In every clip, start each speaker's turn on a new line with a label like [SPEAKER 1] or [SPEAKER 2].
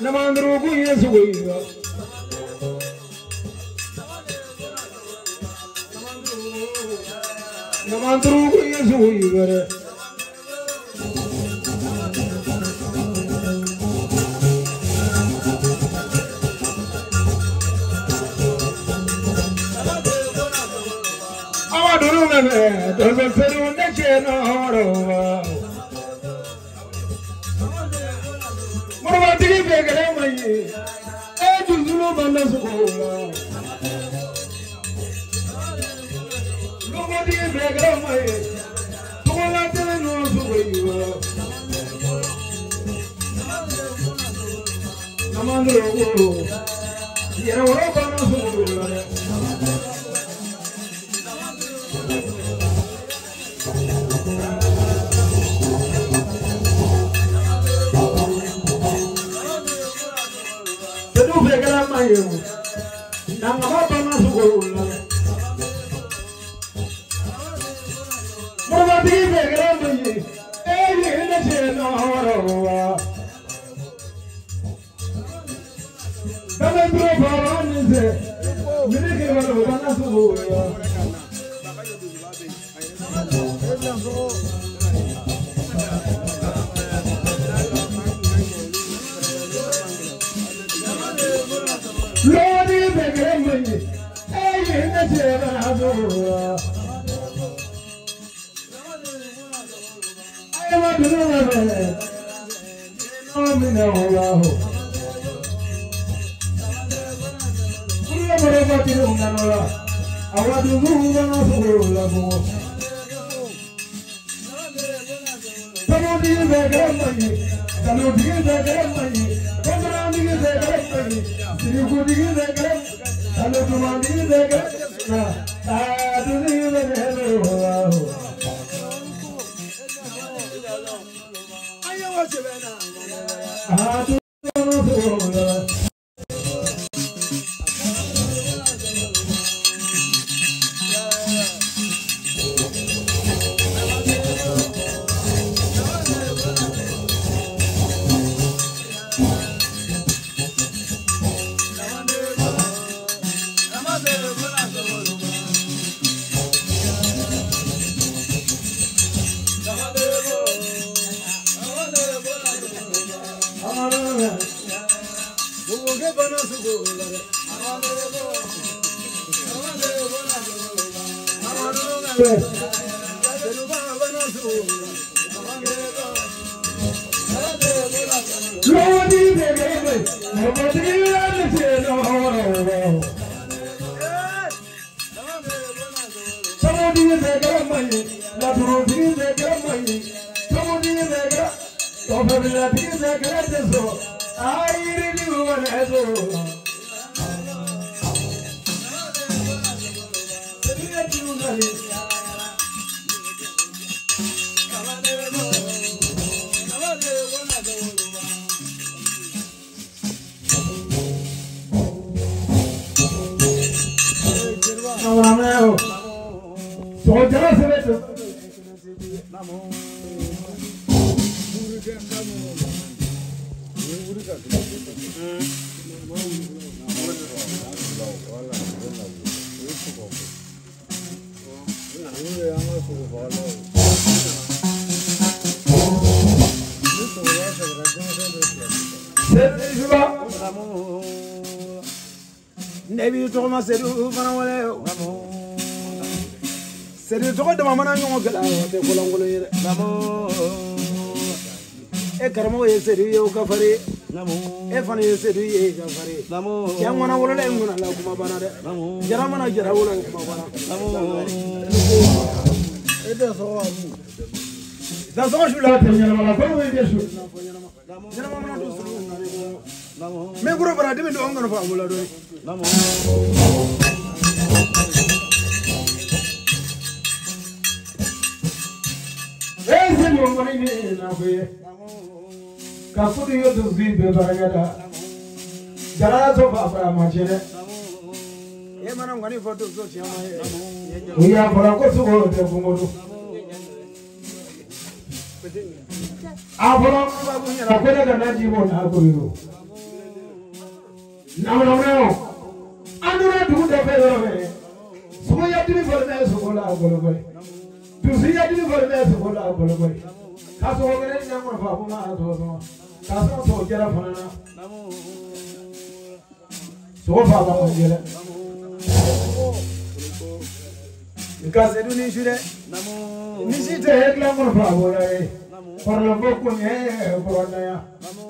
[SPEAKER 1] Namandrugu Yesu Wiga. Namandrugu Yesu Wiga. Doesn't fit on the channel. What about the big family? I do love on the school. Nobody big family. Don't let them know who you are. Come on, you know what I'm going to do. Abolo na kwenda kana jibo na akuru. Namu. Andura du de pelo. Soya dini forme sokola abolo boy. Tusiya dini forme sokola abolo boy. Kaso ngene nyamu fa buma azo. Kaso so jara fanana. Namu. So fa ba ngere. Because do ni shire. Namu. Ni shite ekla mo fa bola e. Parlo boko nye corona ya. Namu.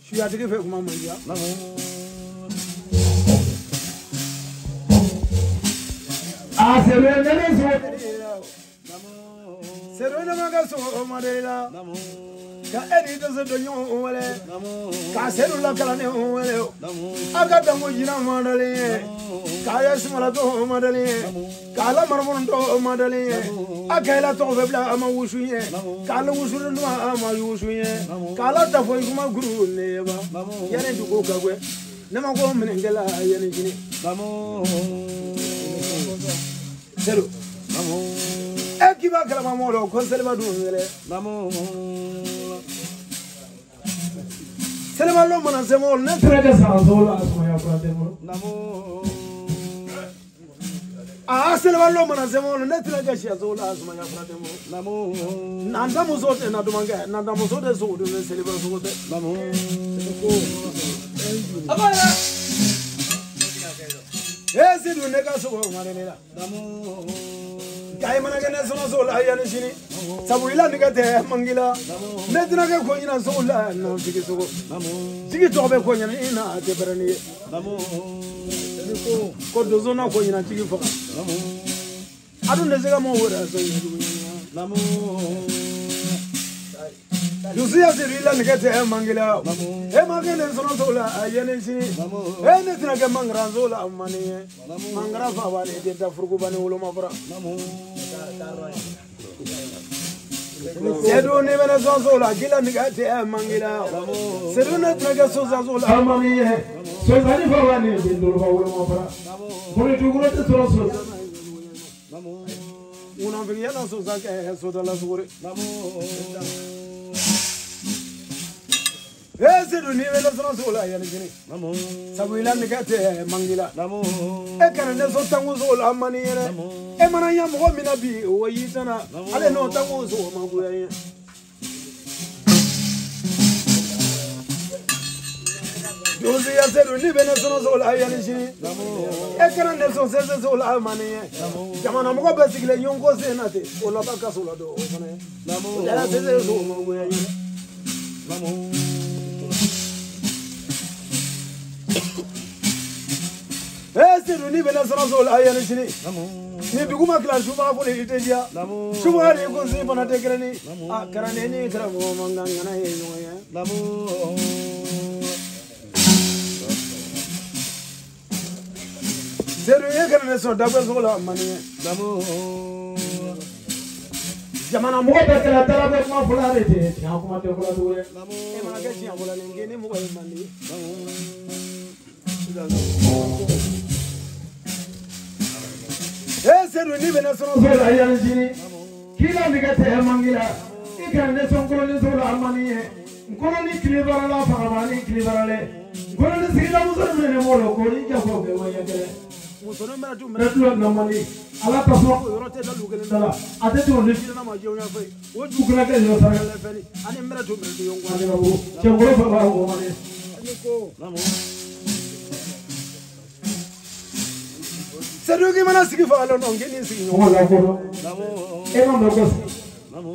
[SPEAKER 1] Shia tiki fe kuma mandia. Namu. Serena so. Namu. Serena maga so madela. Namu. Ka edi to se donyo wale. Namu. Ka seru la kala ne wale. Namu. Aga dango jina madale. Ka yasmala to madale. Kala marmon to madale. Akela to febla ama wushuye. Kala wusuru no ama wushuye. Kala ta foi kuma guru ne ba. Yane du ko kagwe. Nema ko menengela yane jini. Namu. Seru. Namu. Ekiba kala mamolo ko selba du ngere. Namu. Selba lo mana semol ne trega sa zola asmaya pratemo. Namu. Selba lo mana semol ne trega sia zola asmaya pratemo. Namu. Nanda musote na dumanga nanda musote so de selba sote. Namu. Abaya. Ese du nega so manela. Namu. Kai mana gena sono zola yani shini. Sabuila nigate mangila. Netina ke konyina zola no sigi sogo. Namu. Sigi tobe konyina ina teberani. Namu. Ko dozona konyina sigi foka. Namu. Adu nezega mo wora so yidu. Namu. Yusia zirila nigate mangila. Namu. E magene sono zola yani shini. Namu. E netina ke mangra zola amani. Namu. Mangra fa wale de da furgu bani ulo mafra. Namu. Sedu ni bena zola gila nigate mangila. Sedu na traga zola amani. Sozani fa wale de do ulo mafra. Bole duguro te so. Namu. Una via na soza ke so dalla sugure. Namu. Sedu ni bena zola yani jini. Namu. Sabuila nigate mangila. Namu. E kana ne so tangu zola amani yere. E mana ya mo mina bi o yitana ale no tangu zo maguya ye. Dozi ya sedu ni bena zola yani jini. E kana ne so zola amani ye. Jamana mo ko besigile nyongo senate o la baka sola do o mane. Namu. Ya zo maguya ye. Namu. Sedu ni bena zola yani jini. Namu. Ni duguma kila shuba ko le iteja. Namu. Shuba ni ko si bana tekrani. Ah karane ni kra mo manganga na ye no ye. Namu. Sedu ye karane so dabwe zola mani. Namu. Jamana mo be kala tara be ko fulare te. Ya ko ma te kula duwe. Namu. E mana ke si akula ngene mo ko mani. Namu. Sedu ni bena zola yani jini. Kila nigate mangila. Ika ne sonkolo ni zola amani ye. Nkono ni kilibara la faramani kilibara le. Nkono ni sila muso ne molo ko ni jako be waya kere. Muso no mera tu mera tu na mani. Ala taso yoro te dalu gele dala. Ate to ni na ma jew nya fe. Wo ju kula ke yo sara le feli. Ani mera tu mera yongo ani babu. Chengolo fa ba ko mani. Ani ko. Namu. Sedu ki mana sigi fa lo no ngeni sigi no la ko. Namu. E ma ko. Namu.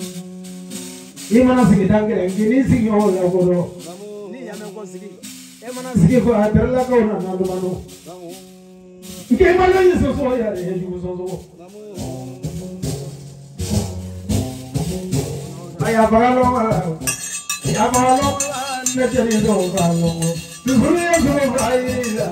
[SPEAKER 1] Ni mana sigi dangere ngeni sigi no la ko. Namu. Ni ya me ko sigi. E mana sigi ko aterla ko na na manu. Namu. Ke mana ni so so ya re ju so so. Namu. Aya bagalo. Ya bagalo ne teri do bagalo. Tu huriye so ai la.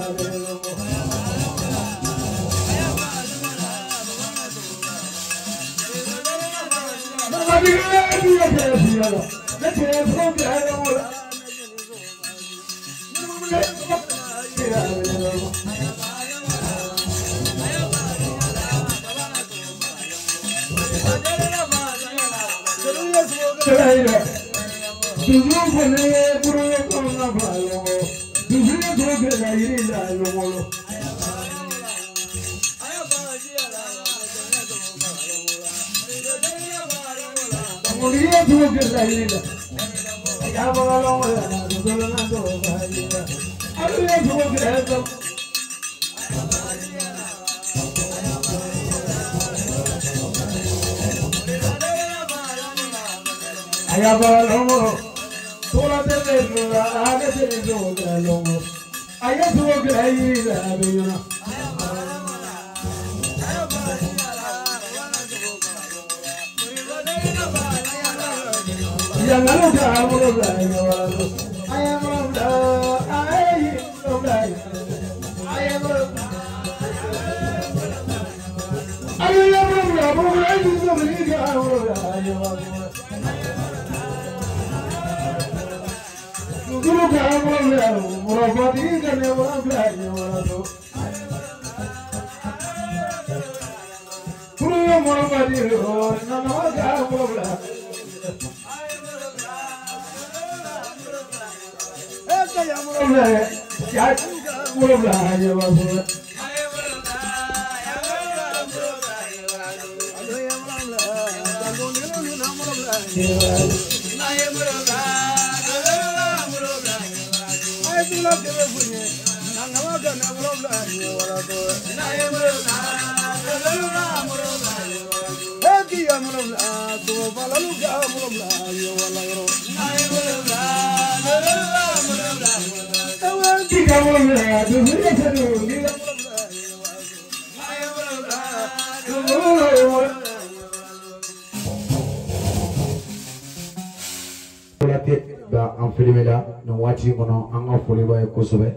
[SPEAKER 2] an filmela no wati kono an ga foli ba kosobe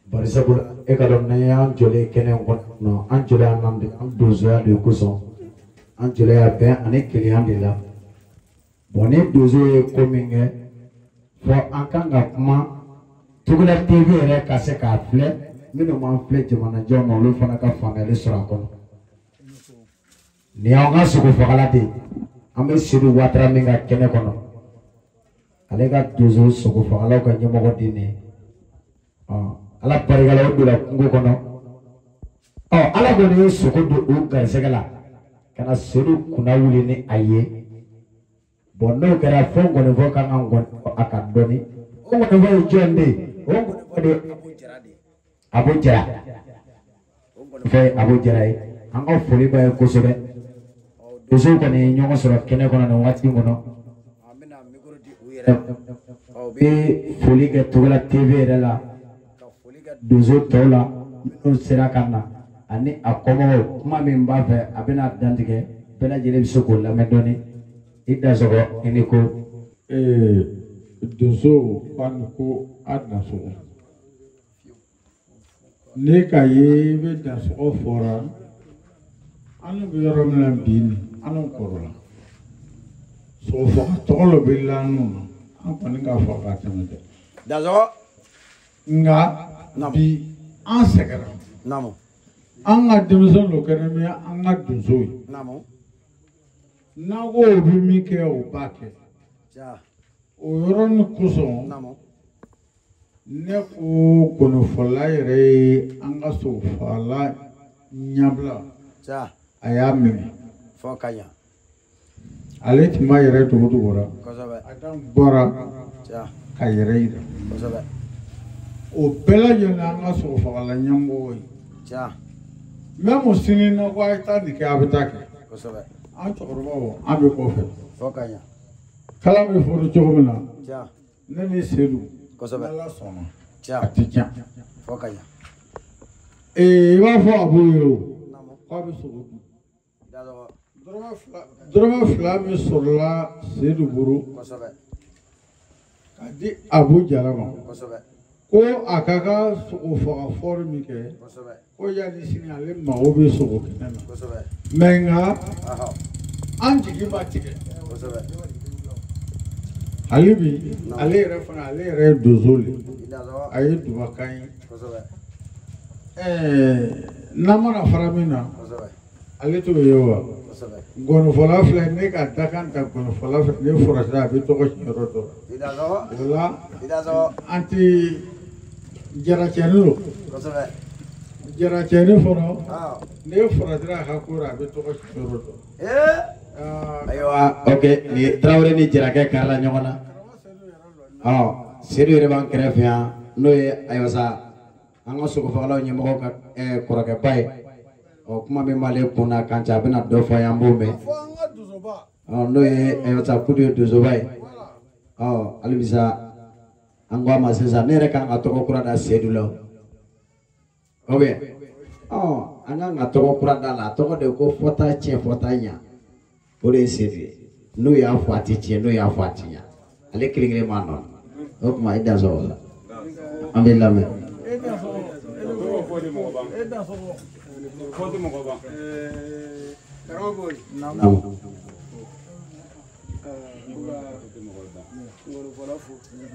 [SPEAKER 2] barisabul e ka don ne an jole kenen kono an jole an dozoya de koso an jole ya be ani client de la boni dozo e kominge fo an kan ga kuma tugula tv re ka se ka fle mino man fle jamana jomo lo fana ka fangale sura kono ni an ga suko fagalate ambe sidu watra minga kene kono alega dozo soko fagala ka nyamogo dine ala parigala odula kungo kono ala goni soko do o garsegala kana seru kuna wuli ni aye bonno kera fongo ne voka ngon akadoni o ngone vo jonde o ngone de abujara o ngone fe abujara anga foli ba ko sobe dozo ko ni nyogo soro kene kono no wati ngono be foli ke tugala tv rela ka foli ke dozo tola mino sera kana ani akomo kuma min ba fe abena dantige bela jele biso ko la medoni ida sogo iniko
[SPEAKER 3] dozo pan ko adna so ne ka ye be da so fora anu be rom la bin anu korola so fo tolo bilanu apa ni nggak fokus sama dia.
[SPEAKER 1] Dazo
[SPEAKER 3] nggak bi an sekarang.
[SPEAKER 1] Namu.
[SPEAKER 3] An nggak dimusuh lo kerana dia an nggak dimusuh.
[SPEAKER 1] Namu.
[SPEAKER 3] Nago bumi ke o pakai.
[SPEAKER 1] Ja.
[SPEAKER 3] Orang kusong.
[SPEAKER 1] Namu.
[SPEAKER 3] Ne ko kono falai re an nggak so falai nyabla.
[SPEAKER 1] Ja.
[SPEAKER 3] Ayam ni.
[SPEAKER 1] Fokanya.
[SPEAKER 3] Ale cuma yere tu bora.
[SPEAKER 1] Kosabe.
[SPEAKER 3] Adam bora.
[SPEAKER 1] Ja.
[SPEAKER 3] Kayere itu.
[SPEAKER 1] Kosabe.
[SPEAKER 3] O bela jona anga so fala nyambo.
[SPEAKER 1] Ja.
[SPEAKER 3] Memo sini na kwa ita ni ke abitake.
[SPEAKER 1] Kosabe.
[SPEAKER 3] An chokoro abe ko fe.
[SPEAKER 1] Fokanya.
[SPEAKER 3] Kala me foro chokomna.
[SPEAKER 1] Ja.
[SPEAKER 3] Nene sedu.
[SPEAKER 1] Kosabe.
[SPEAKER 3] La sona.
[SPEAKER 1] Ja.
[SPEAKER 3] Aticha.
[SPEAKER 1] Fokanya.
[SPEAKER 3] Wa fo abuyo.
[SPEAKER 1] Namu.
[SPEAKER 3] Kwa be so.
[SPEAKER 1] Dazo.
[SPEAKER 3] Drama flame sorla sedu buru.
[SPEAKER 1] Kosabe.
[SPEAKER 3] Kadi abu jarama.
[SPEAKER 1] Kosabe.
[SPEAKER 3] Ko akaka so fo formi ke.
[SPEAKER 1] Kosabe.
[SPEAKER 3] Ko ya di sini ale ma obe so ko kenana.
[SPEAKER 1] Kosabe.
[SPEAKER 3] Menga
[SPEAKER 1] Aha.
[SPEAKER 3] anji ki batike.
[SPEAKER 1] Kosabe.
[SPEAKER 3] Alibi ale refana ale re dozoli.
[SPEAKER 1] Dazo.
[SPEAKER 3] Ayi dubakai.
[SPEAKER 1] Kosabe.
[SPEAKER 3] Namana faramina.
[SPEAKER 1] Kosabe.
[SPEAKER 3] ale to yo wa gono fola fle ne ka ta kan ta gono fola fle ne fora da bi to ko yoro to ida zo anti jara chenu jara chenu foro ne fora da ha ko ra bi to ko yoro to
[SPEAKER 2] ayo oke ni Traoré ni jara ke kala nyona sedu yere ban kref ya no ye ayo sa anga suko fala ni mo ka ko ka bay o kuma me male kuna kancha bena do fa yambo me no ye ayo sa kudio do zo bay alibisa angwa masesa nere kan atoko kura da sedu lo obe anga ngatoko kura da la toko de ko fota che fota nya pore sedu no ya fati che no ya fati nya ale kilingre manon ok ma ida zo la ambillah me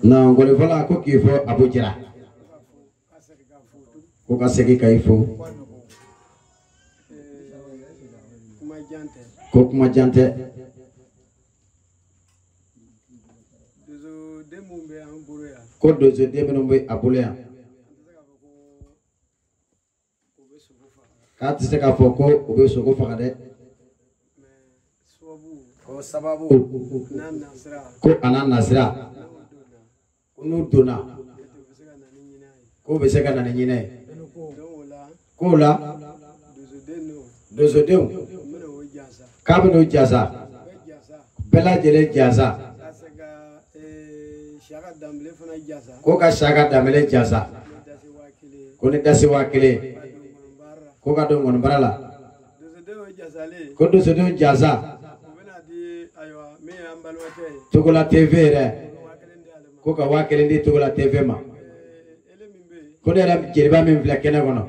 [SPEAKER 2] na ngole vola ko kifo abujira ko kasegi kaifo ko kuma jante ko dozo debe no be abulea ka tise ka foko obe soko fakade ko sababu ko anan nasira no dona ko be se kana nyine ko la dozo deu ka be no jaza bela jele jaza ko ka shaka damele jaza ko ne dasi wakile ko ka don ngon barala ko do se don jaza Tugola TV re ko ka wakile ndi Tugola TV ma ko ne ram jeriba min fla kena kono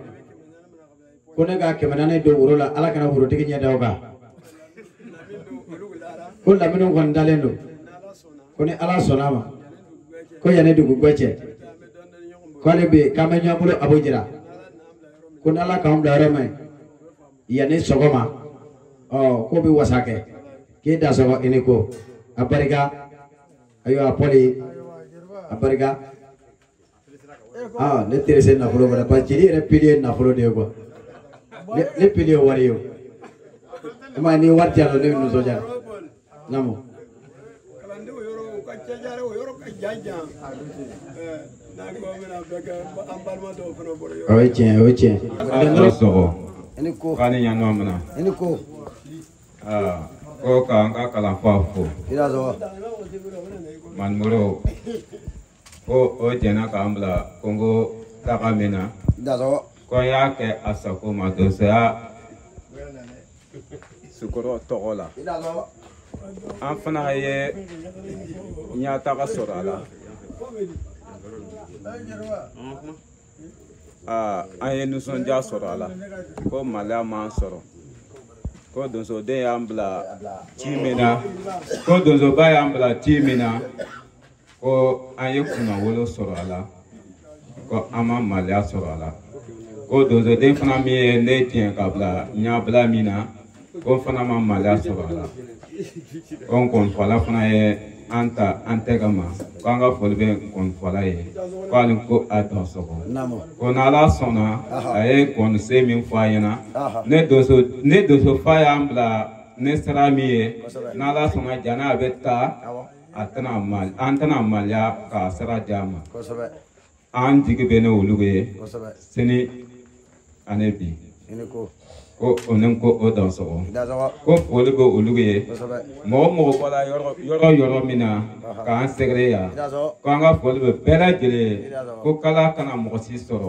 [SPEAKER 2] ko ne ga kemanane do urola ala kana uro tigi nya dawga ko la mino gon dalendo ko ne ala sonama ko yane dugu gwache ko le be kamenya bulo abujira ko nala ka hum daro mai yane sogoma ko be wasake ke da sogo iniko abariga ayo apoli abariga le terese na fulo bara pa chiri re pili na fulo de ko le pili wariyo ma ni warja lo ne no soja namo oye
[SPEAKER 4] kani nyano mana ko ka anga kala fafo man muro ko o tena ka ambla kongo takamena ko ya ke asako ma to sa sukoro togola an fana ye nyata ka sorala an ye nusɔndiya sɔrɔ a la ko maliya man sɔrɔ ko donsoden y'an bila ci min na ko donsoba y'an bila ci min na ko an ye kunnawolo sɔrɔ a la ko an ma maliya sɔrɔ a la ko donsoden fana min ye ne tiɲɛ ka bila ɲabila min na ko fana ma maliya sɔrɔ a la ko nkɔnifɔla fana ye an ta an tɛgɛ ma ko an ka foli bɛ nkɔnifɔla ye ko hali ko a dɔn sɔgɔ ko n'ala sɔnna a ye nkɔnisen min fɔ a ɲɛna ne donso fa y'an bila ne sira min ye n'ala sɔnna jana a bɛ taa an tɛna maliya k'a sira di a ma an jigi bɛ ne olu ye sini ani bi ko onen ko o dɔn sɔgɔ ko foli bɛ olu ye mɔgɔ mɔgɔ bɔra yɔrɔ min na k'an sɛgɛrɛ yan ko an ka foli bɛ bɛɛ lajɛlen ko kala kana mɔgɔ si sɔrɔ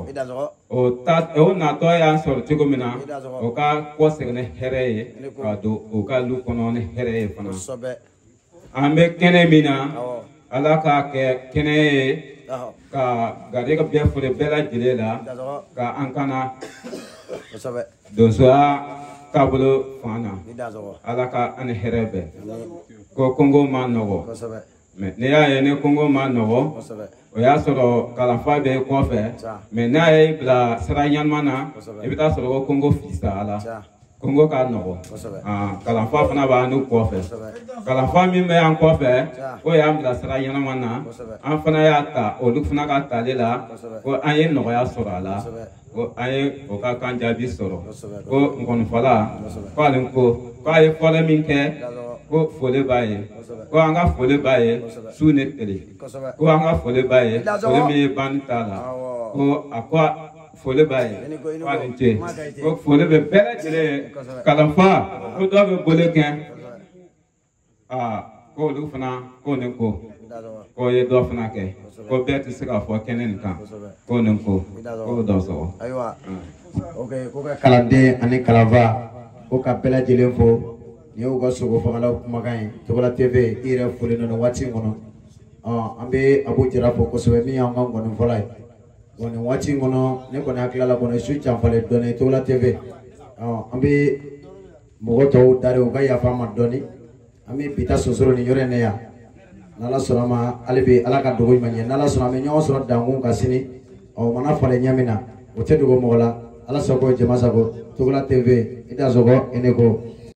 [SPEAKER 4] o natɔ y'an sɔrɔ cogo min na o ka kɔ sɛgɛn ni hɛrɛ ye ka don o ka lu kɔnɔ ni hɛrɛ ye fana an bɛ kɛnɛ min na ala k'a kɛ kɛnɛ ye ka garijɛgɛ bɛɛ foli bɛɛ lajɛlen la ka an kana donsoya taabolo fan na ala ka ani hɛrɛ bɛɛ ko Kongo ma nɔgɔ mais ne y'a ye ne Kongo ma nɔgɔ o y'a sɔrɔ kalanfa bɛ kɔfɛ mais n'a ye bila sira ɲanama na i bɛ taa sɔrɔ ko Kongo fisaya la Kongo ka nɔgɔ kalanfa fana b'a n'u kɔfɛ kalanfa min bɛ an kɔfɛ o y'an bilasira ɲɛnama na an fana y'a ta olu fana ka tali la ko an ye nɔgɔya sɔrɔ a la ko an ye o ka kan jaabi sɔrɔ ko nkɔnifɔla k'ale ko k'a ye fɔlɔ min kɛ ko foli b'a ye ko an ka foli b'a ye su ni tile ko an ka foli b'a ye foli min ye banni t'a la ko a ko foli b'a ye k'ale ce ko foli bɛ bɛɛ lajɛlen kalanfa ko dɔw bɛ boli kɛ ko olu fana ko nin ko k'o ye dɔ fana kɛ ko bɛɛ tɛ se k'a fɔ kɛnɛ nin kan ko nin ko k'o dɔ sɔgɔ.
[SPEAKER 2] Ayiwa ko ka kalanden ani kalanfa ko ka bɛɛ lajɛlen fo ni y'u ka sogo fangala kumakan ye Togola TV i yɛrɛ foli nana waati kɔnɔ an bɛ Abu Jara fɔ kosɛbɛ min y'an ka nkɔnifɔla ye wa nin waati kɔnɔ ne kɔni hakili la kɔni su janfalen dɔɔni Togola TV an bɛ mɔgɔ tɔw dari u ka yafa an ma dɔɔni an bɛ bi ta sonsoro nin yɔrɔ in na yan n'Ala sɔnna ma hali bi Ala ka dogo ɲuman ɲɛ n'Ala sɔnna an bɛ ɲɔgɔn sɔrɔ dankun ka sini mana falen ɲɛ min na o tɛ dogo mɔgɔ la Ala sago jama sago Togola TV i da sɔgɔ i ne ko